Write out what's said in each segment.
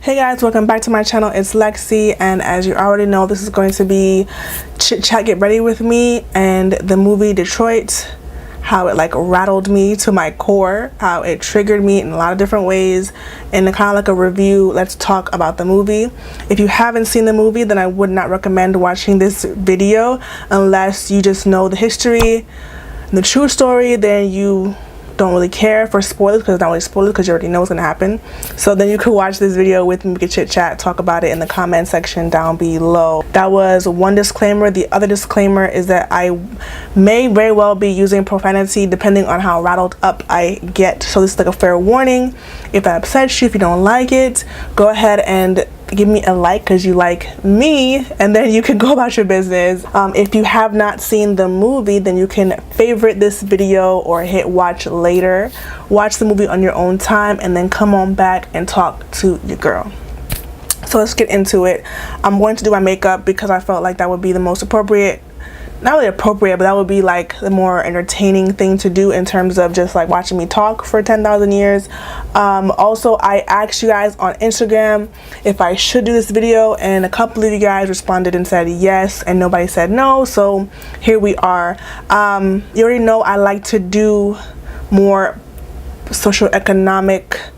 Hey guys, welcome back to my channel. It's Lexi, and as you already know, this is going to be Chit Chat Get Ready with me and the movie Detroit, how it like rattled me to my core, how it triggered me in a lot of different ways, and kind of like a review. Let's talk about the movie. If you haven't seen the movie, then I would not recommend watching this video unless you just know the history, the true story. Then you don't really care for spoilers, because it's not really spoilers because you already know what's gonna happen. So then you could watch this video with me, we could chit chat, talk about it in the comment section down below. That was one disclaimer. The other disclaimer is that I may very well be using profanity depending on how rattled up I get. So this is like a fair warning. If that upsets you, if you don't like it, go ahead and give me a like because you like me, and then you can go about your business. If you have not seen the movie, then you can favorite this video or hit watch later. Watch the movie on your own time and then come on back and talk to your girl. So let's get into it. I'm going to do my makeup because I felt like that would be the most appropriate, not really appropriate, but that would be like the more entertaining thing to do in terms of just like watching me talk for 10,000 years. Also, I asked you guys on Instagram if I should do this video, and a couple of you guys responded and said yes, and nobody said no, so here we are. You already know I like to do more socioeconomic,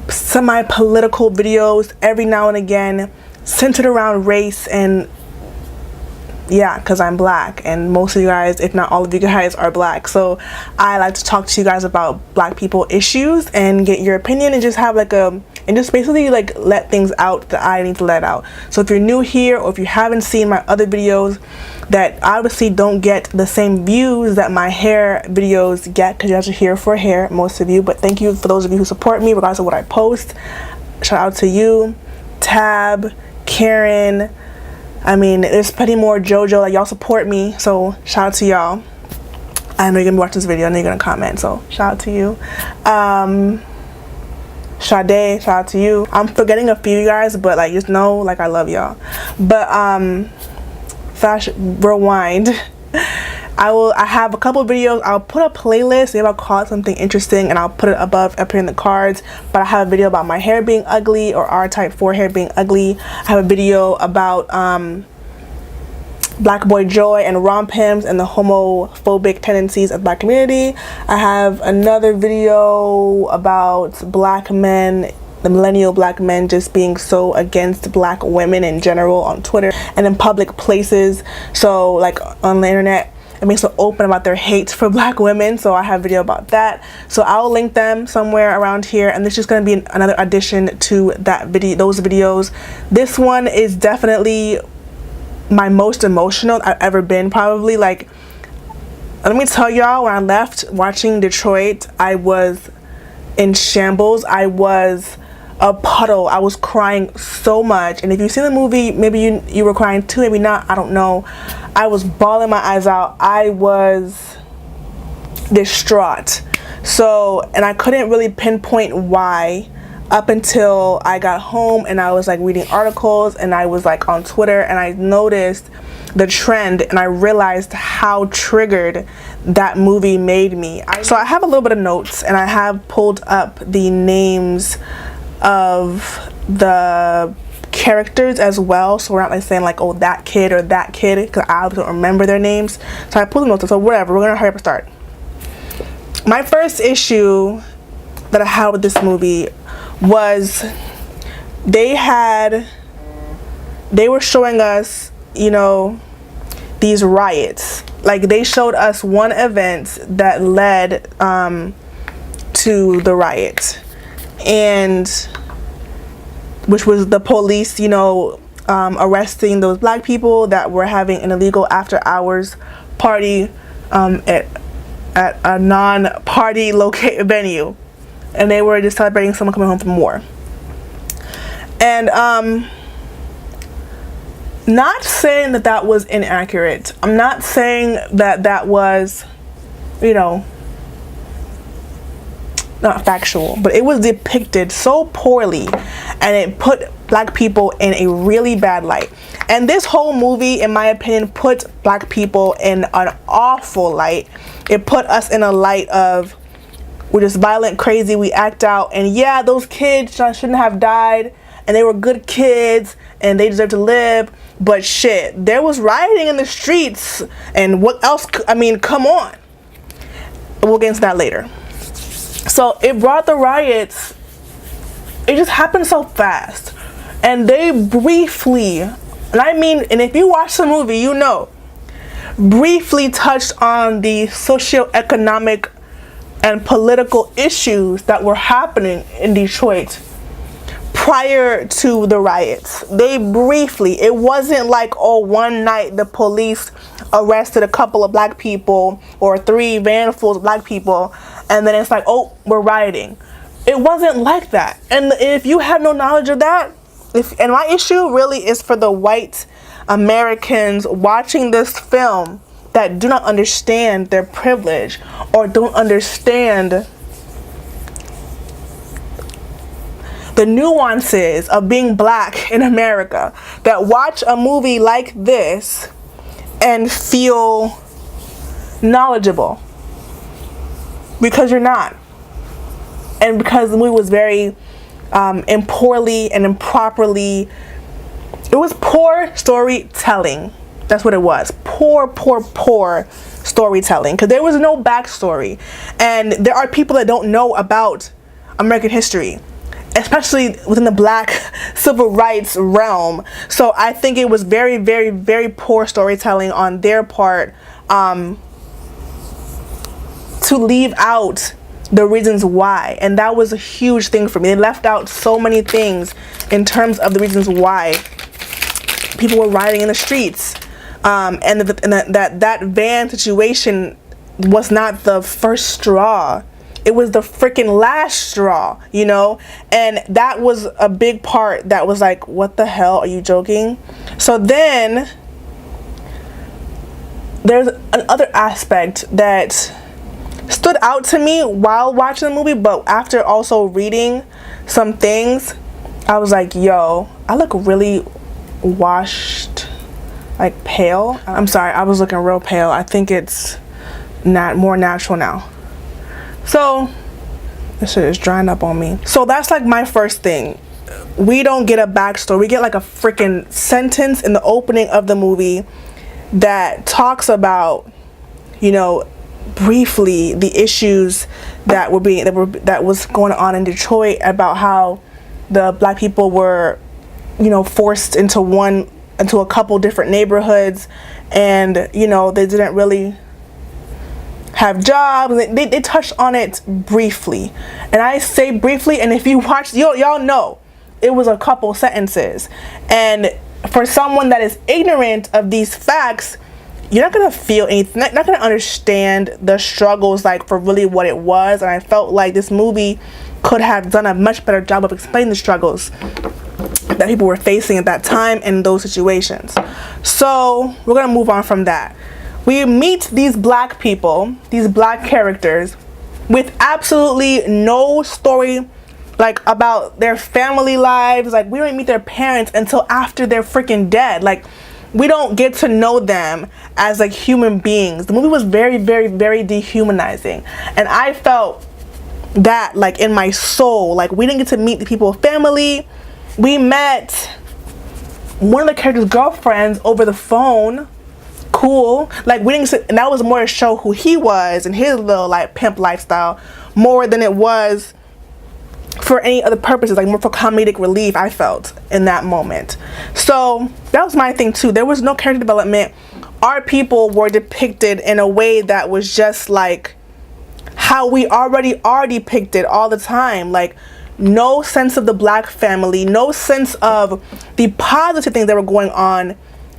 semi-political videos every now and again, centered around race, and yeah, because I'm black, and most of you guys, if not all of you guys, are black. So I like to talk to you guys about black people issues and get your opinion, and just have like and just basically like let things out that I need to let out. So if you're new here, or if you haven't seen my other videos that obviously don't get the same views that my hair videos get, because you guys are here for hair, most of you, but thank you for those of you who support me regardless of what I post. Shout out to you, Tab, Karen. I mean, there's plenty more. JoJo, like, y'all support me, so shout out to y'all. I know you're gonna watch this video, I know you're gonna comment, so shout out to you. Sade, shout out to you. I'm forgetting a few of you guys, but like, just know, like, I love y'all. But flash rewind. I have a couple of videos. I'll put a playlist, maybe I'll call it something interesting, and I'll put it above up here in the cards. But I have a video about my hair being ugly, or R-type 4 hair being ugly. I have a video about Black Boy Joy and romp hymns and the homophobic tendencies of black community. I have another video about black men, the millennial black men, just being so against black women in general on Twitter and in public places. So like on the internet, and being so open about their hate for black women. So I have a video about that, so I'll link them somewhere around here, and this is just going to be another addition to that video, those videos. This one is definitely my most emotional I've ever been, probably. Like, let me tell y'all, when I left watching Detroit, I was in shambles. I was a puddle. I was crying so much, and if you've seen the movie, maybe you were crying too, maybe not, I don't know. I was bawling my eyes out. I was distraught. So, and I couldn't really pinpoint why up until I got home and I was like reading articles, and I was like on Twitter, and I noticed the trend, and I realized how triggered that movie made me. So I have a little bit of notes, and I have pulled up the names of the characters as well, so we're not like saying like, oh, that kid or that kid, because I don't remember their names. So I pulled the notes, so whatever, we're gonna hurry up and start. My first issue that I had with this movie was they were showing us, you know, these riots. Like, they showed us one event that led to the riot, and which was the police, you know, arresting those black people that were having an illegal after hours party at a non-party venue, and they were just celebrating someone coming home from war. And not saying that that was inaccurate. I'm not saying that that was, you know, not factual, but it was depicted so poorly, and it put black people in a really bad light. And this whole movie, in my opinion, put black people in an awful light. It put us in a light of, we're just violent, crazy, we act out, and yeah, those kids shouldn't have died, and they were good kids and they deserve to live. But shit, there was rioting in the streets, and what else? I mean, come on. We'll get into that later. So it brought the riots. It just happened so fast, and they briefly, and I mean, and if you watch the movie, you know, briefly touched on the socioeconomic and political issues that were happening in Detroit prior to the riots. They briefly, it wasn't like, oh, one night the police arrested a couple of black people or 3 vanfuls of black people, and then it's like, oh, we're rioting. It wasn't like that. And if you have no knowledge of that, and my issue really is for the white Americans watching this film that do not understand their privilege or don't understand the nuances of being black in America, that watch a movie like this and feel knowledgeable, because you're not. And because the movie was very poorly and improperly, it was poor storytelling. That's what it was. Poor storytelling. Because there was no backstory. And there are people that don't know about American history, especially within the black civil rights realm. So I think it was very, very, very poor storytelling on their part to leave out the reasons why. And that was a huge thing for me. They left out so many things in terms of the reasons why people were rioting in the streets. And that van situation was not the first straw. It was the freaking last straw, you know? And that was a big part that was like, what the hell? Are you joking? So then there's another aspect that stood out to me while watching the movie, but after also reading some things, I was like, yo, I look really washed, like pale. I'm sorry, I was looking real pale. I think it's not more natural now. So this shit is drying up on me. So that's like my first thing. We don't get a backstory. We get like a freaking sentence in the opening of the movie that talks about, you know, briefly the issues that was going on in Detroit, about how the black people were, you know, forced into a couple different neighborhoods, and you know, they didn't really have jobs. They touched on it briefly, and I say briefly, and if you watch, y'all know it was a couple sentences. And for someone that is ignorant of these facts, you're not gonna feel anything, not gonna understand the struggles like for really what it was. And I felt like this movie could have done a much better job of explaining the struggles that people were facing at that time in those situations. So we're gonna move on from that. We meet these black people, these black characters, with absolutely no story like about their family lives. Like, we don't meet their parents until after they're freaking dead. Like, we don't get to know them as like human beings. The movie was very, very, very dehumanizing, and I felt that like in my soul. Like, we didn't get to meet the people's family. We met one of the characters' girlfriends over the phone. Cool. Like, we didn't, and that was more to show who he was and his little like pimp lifestyle, more than it was for any other purposes, like more for comedic relief, I felt in that moment. So that was my thing too. There was no character development. Our people were depicted in a way that was just like how we already are depicted all the time. Like, no sense of the black family, no sense of the positive things that were going on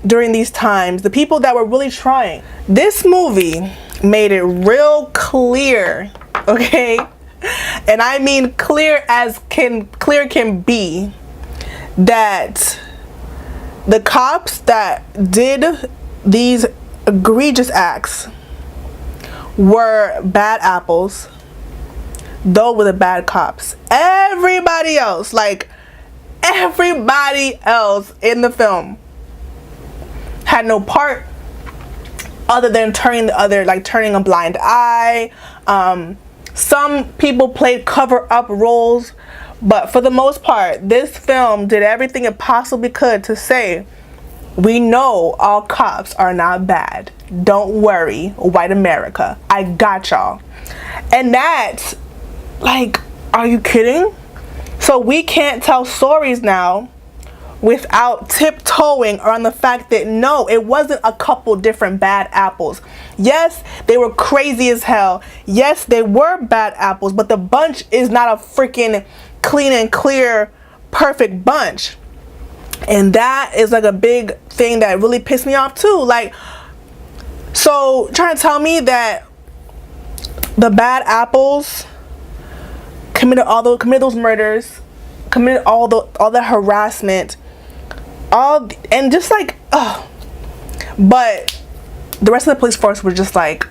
during these times, the people that were really trying. This movie made it real clear, okay? And I mean clear as clear can be, that the cops that did these egregious acts were bad apples. Those were the bad cops. Everybody else, like everybody else in the film, had no part other than turning a blind eye. Some people played cover-up roles, But for the most part, this film did everything it possibly could to say, we know all cops are not bad. Don't worry, white America. I got y'all. And that's like, are you kidding? So we can't tell stories now without tiptoeing around the fact that no, it wasn't a couple different bad apples. Yes, they were crazy as hell. Yes, they were bad apples, but the bunch is not a freaking clean and clear, perfect bunch. And that is like a big thing that really pissed me off too. Like, so trying to tell me that the bad apples committed those murders, committed all the harassment, and just like, but the rest of the police force was just like,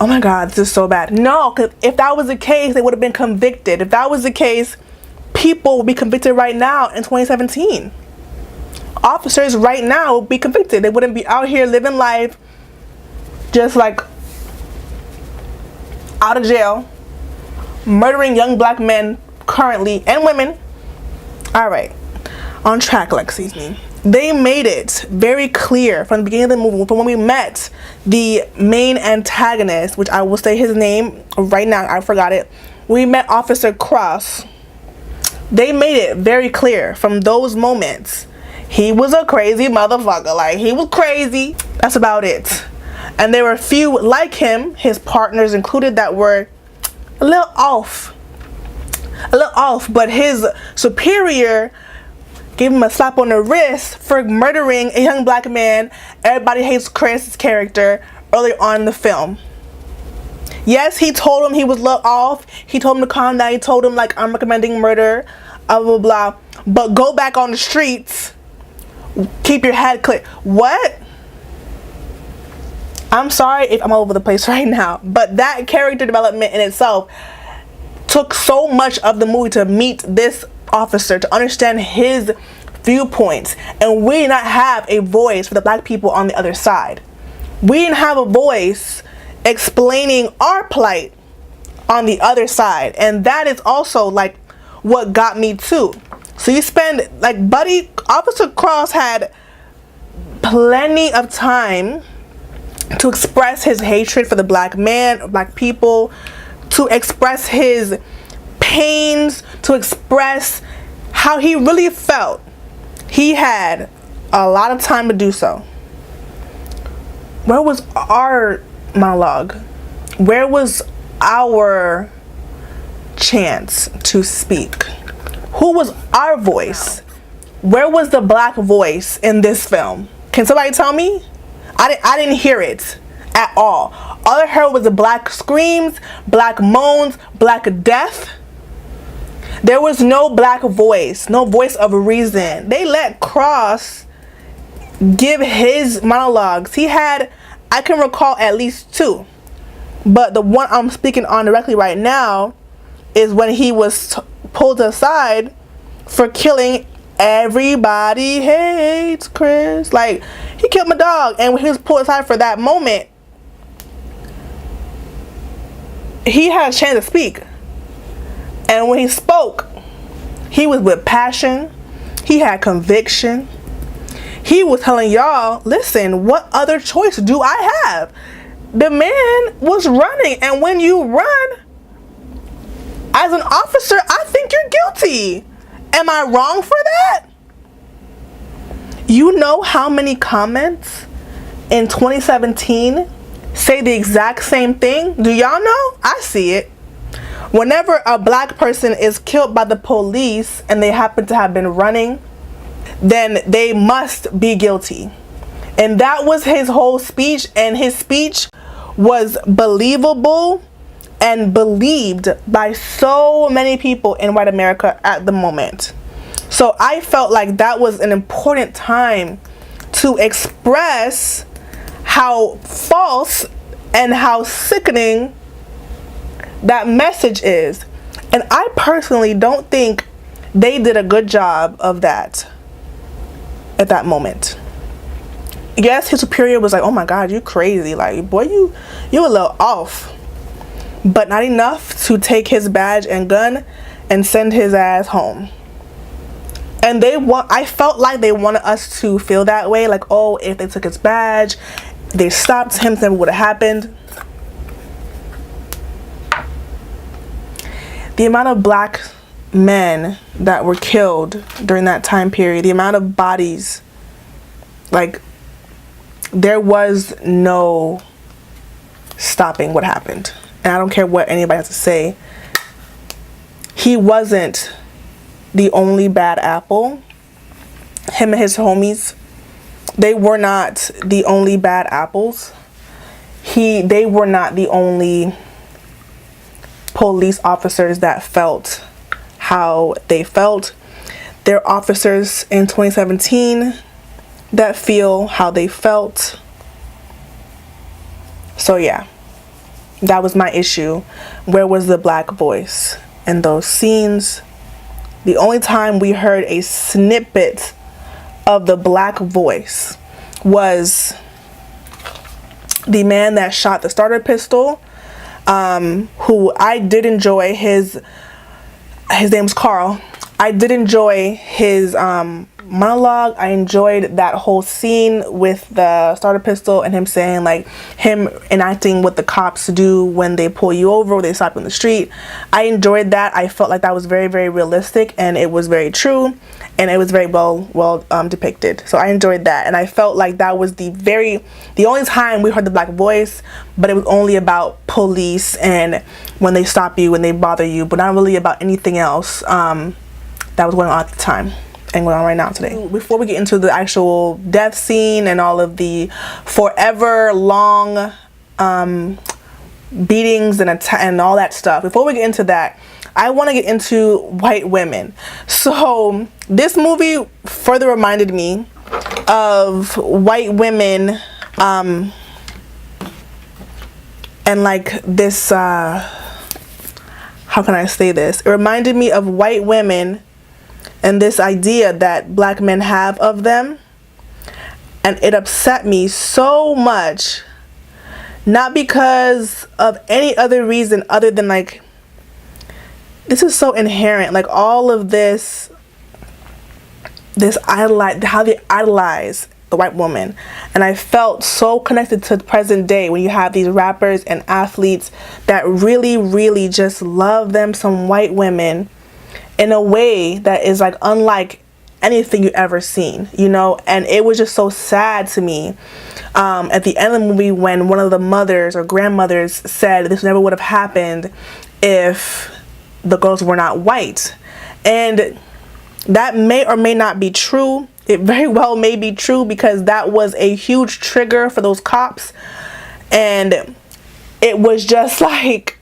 oh my god, this is so bad. No, because if that was the case, they would have been convicted. If that was the case, people would be convicted right now in 2017. Officers right now would be convicted. They wouldn't be out here living life just like out of jail, murdering young black men currently, and women. All right, on track, Lexi. They made it very clear from the beginning of the movie, from when we met the main antagonist, which I will say his name right now, I forgot it. We met Officer Cross. They made it very clear from those moments, he was a crazy motherfucker. Like, he was crazy. That's about it. And there were a few like him, his partners included, that were a little off, but his superior gave him a slap on the wrist for murdering a young black man. Everybody hates Chris's character early on in the film. Yes, he told him he was a little off. He told him to calm down. He told him, like, I'm recommending murder, blah, blah, blah. But go back on the streets. Keep your head clear. What? I'm sorry if I'm all over the place right now, but that character development in itself took so much of the movie to meet this officer, to understand his viewpoints. And we did not have a voice for the black people on the other side. We didn't have a voice explaining our plight on the other side. And that is also like what got me too. So you spend, like, Officer Cross had plenty of time to express his hatred for the black man, black people, to express his pains, to express how he really felt. He had a lot of time to do so. Where was our monologue? Where was our chance to speak? Who was our voice? Where was the black voice in this film? Can somebody tell me? I didn't hear it at all. All I heard was the black screams, black moans, black death. There was no black voice, no voice of reason. They let Cross give his monologues. He had, I can recall at least two. But the one I'm speaking on directly right now is when he was pulled aside for killing everybody hates Chris. Like, he killed my dog, and when he was pulled aside for that moment, he had a chance to speak. And when he spoke, he was with passion. He had conviction. He was telling y'all, listen, what other choice do I have? The man was running, and when you run as an officer, I think you're guilty. Am I wrong for that? You know how many comments in 2017 say the exact same thing? Do y'all know? I see it. Whenever a black person is killed by the police and they happen to have been running, then they must be guilty. And that was his whole speech, and his speech was believable and believed by so many people in white America at the moment. So I felt like that was an important time to express how false and how sickening that message is. And I personally don't think they did a good job of that at that moment. Yes, his superior was like, oh my God, you crazy. Like, boy, you a little off. but not enough to take his badge and gun and send his ass home. And I felt like they wanted us to feel that way, like, oh, if they took his badge, they stopped him, then what would have happened. The amount of black men that were killed during that time period, the amount of bodies, like, there was no stopping what happened. And I don't care what anybody has to say. He wasn't the only bad apple. Him and his homies, they were not the only bad apples. They were not the only police officers that felt how they felt. There are officers in 2017 that feel how they felt. So yeah, that was my issue. Where was the black voice in those scenes? The only time we heard a snippet of the black voice was the man that shot the starter pistol, who I did enjoy his name's Carl. I did enjoy his monologue. I enjoyed that whole scene with the starter pistol and him saying, like, him enacting what the cops do when they pull you over or they stop you in the street. I enjoyed that. I felt like that was very, very realistic, and it was very true, and it was very well depicted. So I enjoyed that, and I felt like that was the only time we heard the black voice, but it was only about police and when they stop you, when they bother you, but not really about anything else that was going on at the time and going on right now today. Before we get into the actual death scene and all of the forever long beatings and all that stuff, before we get into that, I want to get into white women. So this movie further reminded me of white women and like this, how can I say this? It reminded me of white women and this idea that black men have of them, and it upset me so much, not because of any other reason other than, like, this is so inherent, like all of this how they idolize the white woman. And I felt so connected to the present day when you have these rappers and athletes that really, really just love them some white women in a way that is like unlike anything you ever seen, you know. And it was just so sad to me at the end of the movie when one of the mothers or grandmothers said this never would have happened if the girls were not white. And that may or may not be true. It very well may be true, because that was a huge trigger for those cops, and it was just like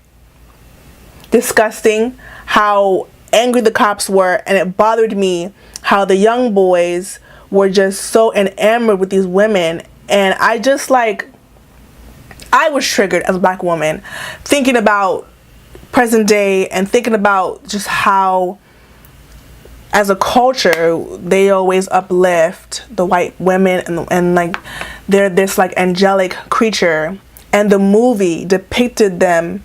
disgusting how angry the cops were, and it bothered me how the young boys were just so enamored with these women. And I just, like, I was triggered as a black woman thinking about present day and thinking about just how as a culture they always uplift the white women and like they're this like angelic creature, and the movie depicted them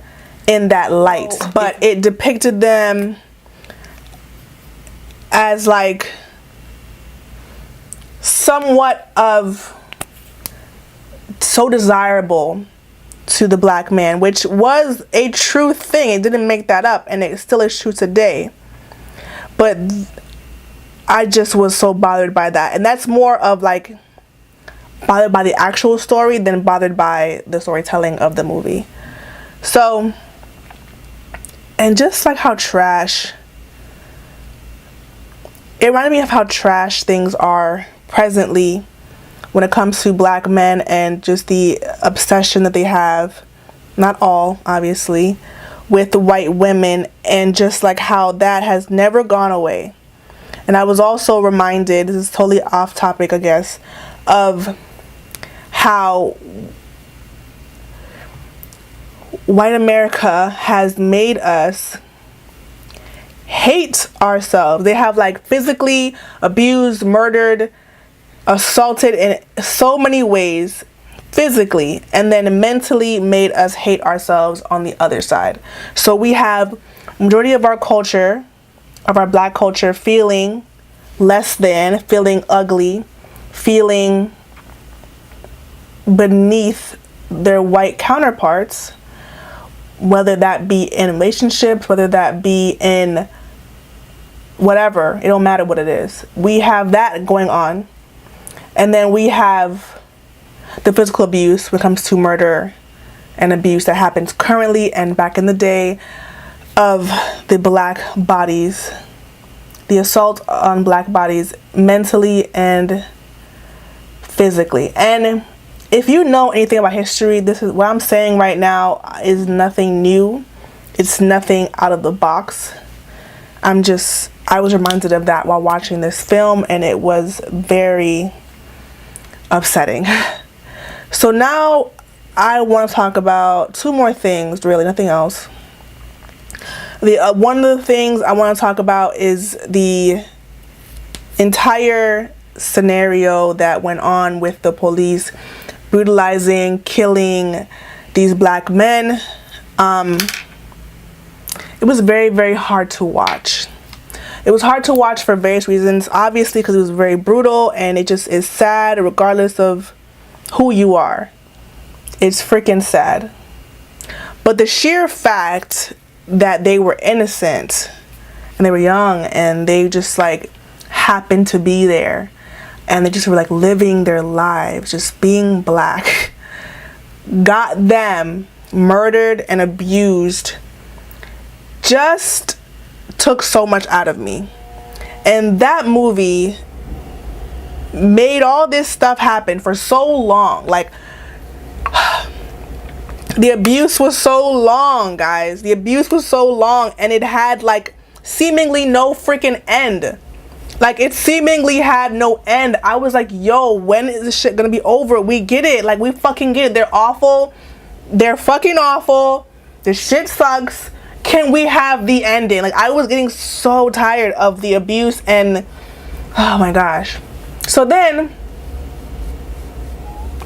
in that light. But it depicted them as like somewhat of so desirable to the black man, which was a true thing. It didn't make that up, and it still is true today. But I just was so bothered by that, and that's more of like bothered by the actual story than bothered by the storytelling of the movie. So, and just like how trash, it reminded me of how trash things are presently when it comes to black men, and just the obsession that they have, not all obviously, with the white women, and just like how that has never gone away. And I was also reminded, this is totally off topic I guess, of how white America has made us hate ourselves. They have like physically abused, murdered, assaulted in so many ways, physically, and then mentally made us hate ourselves on the other side. So we have majority of our culture, of our black culture, feeling less than, feeling ugly, feeling beneath their white counterparts, whether that be in relationships, whether that be in whatever, it don't matter what it is. We have that going on. And then we have the physical abuse when it comes to murder and abuse that happens currently and back in the day of the black bodies, the assault on black bodies mentally and physically. And if you know anything about history, this is what I'm saying right now is nothing new. It's nothing out of the box. I was reminded of that while watching this film, and it was very upsetting. So now I want to talk about two more things, really, nothing else. One of the things I want to talk about is the entire scenario that went on with the police brutalizing, killing these black men. It was very, very hard to watch. It was hard to watch for various reasons, obviously because it was very brutal, and it just is sad regardless of who you are. It's freaking sad. But the sheer fact that they were innocent and they were young and they just like happened to be there and they just were like living their lives, just being black, got them murdered and abused, just took so much out of me. And that movie made all this stuff happen for so long. Like, the abuse was so long, guys. The abuse was so long, and it had like seemingly no freaking end. Like, it seemingly had no end. I was like, yo, when is this shit gonna be over? We get it. Like, we fucking get it. They're awful. They're fucking awful. The shit sucks. Can we have the ending? Like, I was getting so tired of the abuse, and oh my gosh. So then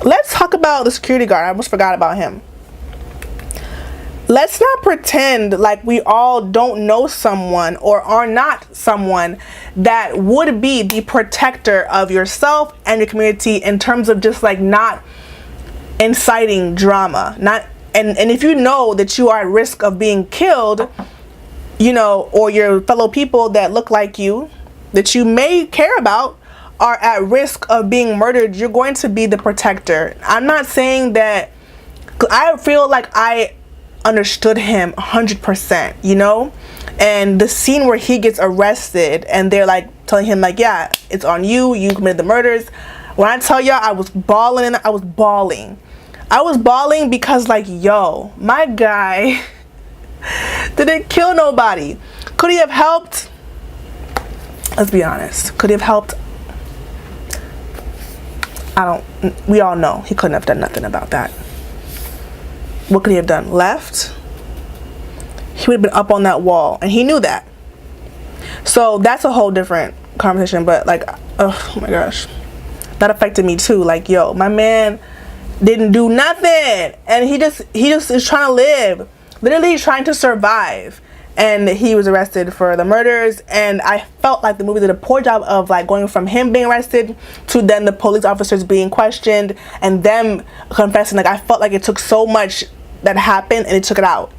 let's talk about the security guard. I almost forgot about him. Let's not pretend like we all don't know someone or are not someone that would be the protector of yourself and your community in terms of just like not inciting drama, not and if you know that you are at risk of being killed, you know, or your fellow people that look like you that you may care about are at risk of being murdered, you're going to be the protector. I'm not saying that, I feel like I understood him 100%, you know, and the scene where he gets arrested and they're like telling him like, yeah, it's on you, you committed the murders. When I tell y'all I was bawling, I was bawling because like, yo, my guy didn't kill nobody. Could he have helped? Let's be honest, could he have helped? We all know he couldn't have done nothing about that. What could he have done? Left? He would have been up on that wall, and he knew that. So that's a whole different conversation, but like, oh my gosh, that affected me too. Like, yo, my man didn't do nothing, and he just is trying to live, literally trying to survive, and he was arrested for the murders. And I felt like the movie did a poor job of like going from him being arrested to then the police officers being questioned and them confessing. Like, I felt like it took so much that happened and it took it out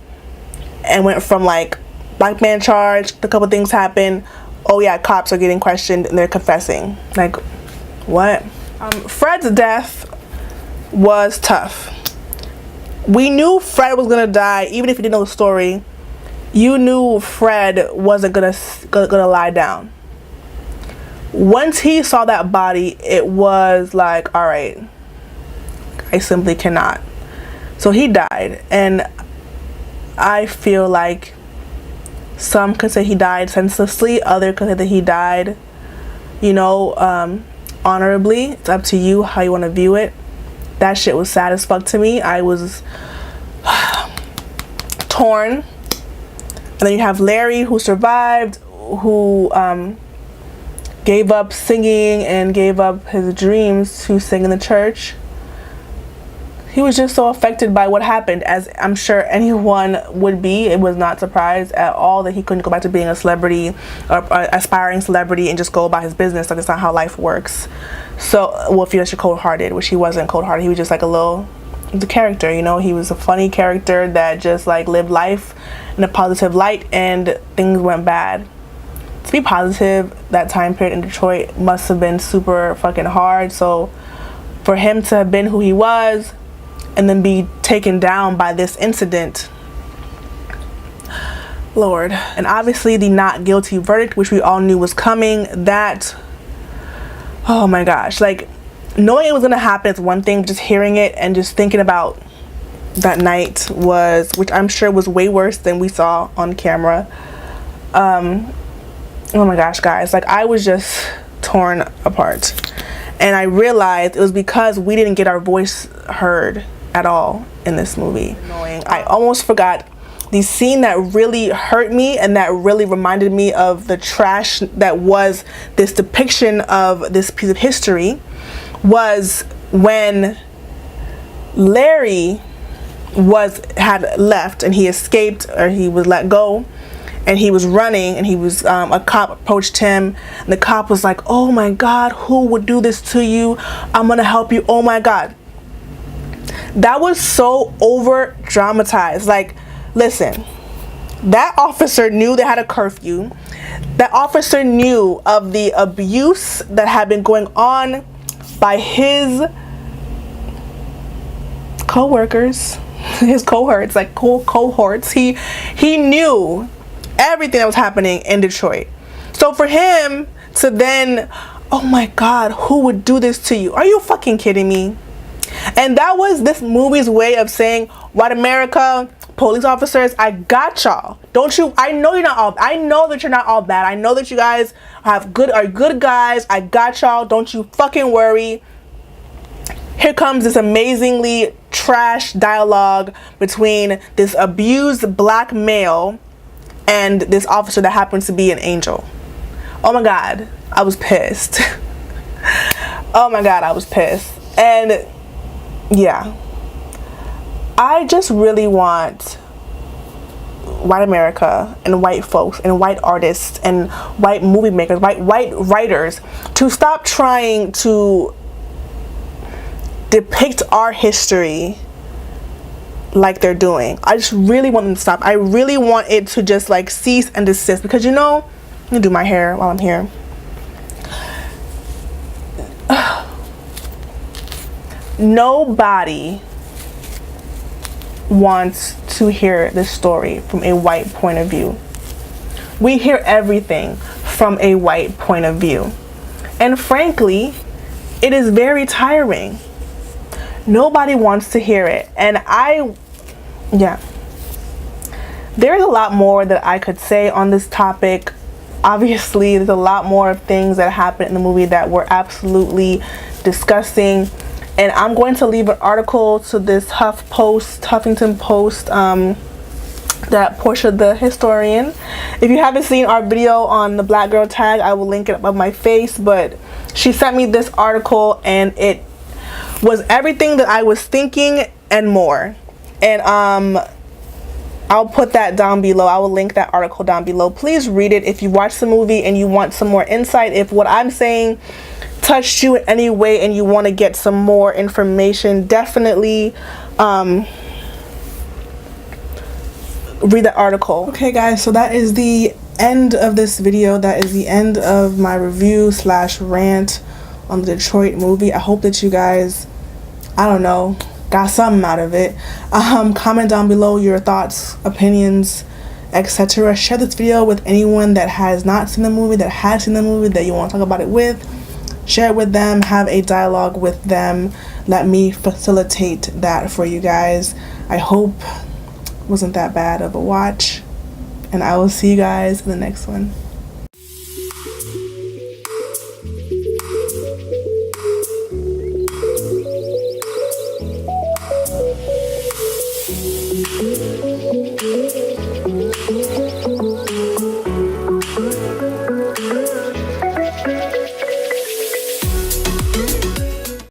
and went from like black man charged, a couple things happened, oh yeah, cops are getting questioned and they're confessing. Like, what? Fred's death was tough. We knew Fred was gonna die, even if you didn't know the story. You knew Fred wasn't gonna lie down. Once he saw that body, it was like, all right, I simply cannot. So he died, and I feel like some could say he died senselessly, others could say that he died, you know, honorably. It's up to you how you want to view it. That shit was sad as fuck to me. I was torn. And then you have Larry, who survived, who gave up singing and gave up his dreams to sing in the church. he was just so affected by what happened, as I'm sure anyone would be. It was not surprised at all that he couldn't go back to being a celebrity or aspiring celebrity and just go about his business. Like, it's not how life works. So, well, if you're cold-hearted, which he wasn't cold-hearted, he was just like the character, you know. He was a funny character that just like lived life in a positive light, and things went bad. To be positive, that time period in Detroit must have been super fucking hard. So for him to have been who he was and then be taken down by this incident, Lord. And obviously the not guilty verdict, which we all knew was coming, that, oh my gosh, like, knowing it was gonna happen is one thing, just hearing it and just thinking about that night was, which I'm sure was way worse than we saw on camera. Oh my gosh, guys, like, I was just torn apart. And I realized it was because we didn't get our voice heard at all in this movie. I almost forgot the scene that really hurt me and that really reminded me of the trash that was this depiction of this piece of history, was when Larry had left and he escaped, or he was let go, and he was running, and he was a cop approached him, and the cop was like, oh my God, who would do this to you? I'm gonna help you. Oh my God. That was so over dramatized. Like, listen, that officer knew they had a curfew. That officer knew of the abuse that had been going on by his co-workers, his cohorts, like cohorts. He knew everything that was happening in Detroit. So for him to then, oh my God, who would do this to you? Are you fucking kidding me? And that was this movie's way of saying, white America, police officers, I got y'all. Don't you? I know you're not all. I know that you're not all bad. I know that you guys are good guys. I got y'all. Don't you fucking worry. Here comes this amazingly trash dialogue between this abused black male and this officer that happens to be an angel. Oh my God, I was pissed. Oh my God, I was pissed. And yeah, I just really want white America and white folks and white artists and white movie makers, white writers to stop trying to depict our history like they're doing. I just really want them to stop. I really want it to just like cease and desist, because, you know, I'm gonna do my hair while I'm here. Nobody wants to hear this story from a white point of view. We hear everything from a white point of view, and frankly, it is very tiring. Nobody wants to hear it. And yeah, there's a lot more that I could say on this topic. Obviously, there's a lot more things that happened in the movie that were absolutely disgusting. And I'm going to leave an article to this Huffington Post, that Portia the historian. If you haven't seen our video on the black girl tag, I will link it above my face. But she sent me this article, and it was everything that I was thinking and more. And I'll put that down below. I will link that article down below. Please read it if you watched the movie and you want some more insight. If what I'm saying touched you in any way and you want to get some more information, definitely read the article. Okay guys, so that is the end of this video. That is the end of my review / rant on the Detroit movie. I hope that you guys, I don't know, got something out of it. Comment down below your thoughts, opinions, etc. Share this video with anyone that has not seen the movie, that has seen the movie, that you want to talk about it with. Share it with them, have a dialogue with them. Let me facilitate that for you guys. I hope it wasn't that bad of a watch, and I will see you guys in the next one.